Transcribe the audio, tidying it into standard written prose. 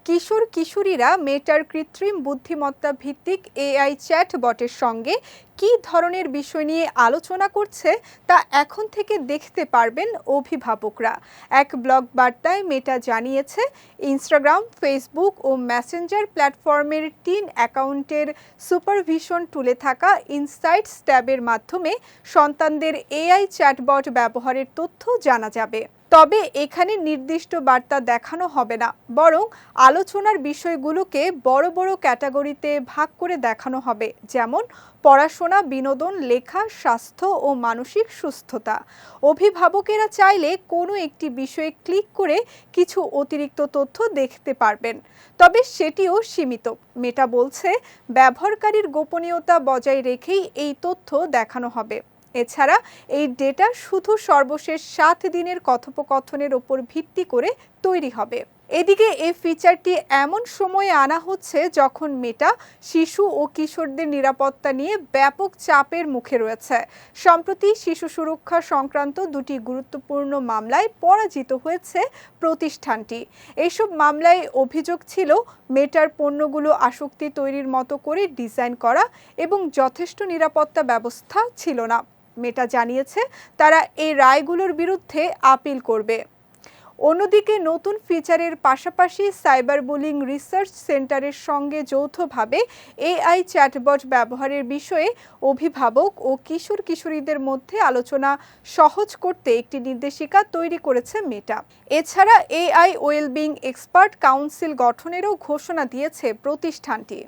কিশোর কিশোরীরা মেটার কৃত্রিম বুদ্ধিমত্তা ভিত্তিক এআই চ্যাটবটের সঙ্গে কী ধরনের বিষয় নিয়ে আলোচনা করছে তা এখন থেকে দেখতে পারবেন অভিভাবকরা। এক ব্লগ বার্তায় মেটা জানিয়েছে, ইনস্টাগ্রাম, ফেসবুক ও মেসেঞ্জার প্ল্যাটফর্মের টিন অ্যাকাউন্টের সুপারভিশন টুলে থাকা ইনসাইটস ট্যাবের মাধ্যমে সন্তানদের এআই চ্যাটবট ব্যবহারের তথ্য জানা যাবে। তবে এখানে নির্দিষ্ট বার্তা দেখানো হবে না, বরং আলোচনার বিষয়গুলোকে বড় বড় ক্যাটাগরিতে ভাগ করে দেখানো হবে, যেমন পড়াশোনা, বিনোদন, লেখা, স্বাস্থ্য ও মানসিক সুস্থতা। অভিভাবকেরা চাইলে কোনো একটি বিষয়ে ক্লিক করে কিছু অতিরিক্ত তথ্য দেখতে পারবেন, তবে সেটিও সীমিত। মেটা বলছে, ব্যবহারকারীর গোপনীয়তা বজায় রেখেই এই তথ্য দেখানো হবে। এছাড়া এই ডেটা শুধু সর্বশেষ 7 দিনের কথোপকথনের ওপর ভিত্তি করে তৈরি হবে। এদিকে এই ফিচারটি এমন সময়ে আনা হচ্ছে যখন মেটা শিশু ও কিশোরদের নিরাপত্তা নিয়ে ব্যাপক চাপের মুখে রয়েছে। সম্প্রতি শিশু সুরক্ষা সংক্রান্ত দুটি গুরুত্বপূর্ণ মামলায় পরাজিত হয়েছে প্রতিষ্ঠানটি। এইসব মামলায় অভিযোগ ছিল, মেটার পণ্যগুলো আসক্তি তৈরির মতো করে ডিজাইন করা এবং যথেষ্ট নিরাপত্তা ব্যবস্থা ছিল না। মেটা জানিয়েছে, তারা এই রায়গুলোর বিরুদ্ধে আপিল করবে। অন্যদিকে নতুন ফিচারের পাশাপাশি সাইবার বুলিং রিসার্চ সেন্টারের সঙ্গে যৌথভাবে এআই চ্যাটবট ব্যবহারের বিষয়ে অভিভাবক ও কিশোর কিশোরীদের মধ্যে আলোচনা সহজ করতে একটি নির্দেশিকা তৈরি করেছে মেটা। এছাড়া এআই ওয়েলবিং এক্সপার্ট কাউন্সিল গঠনেরও ঘোষণা দিয়েছে প্রতিষ্ঠানটি।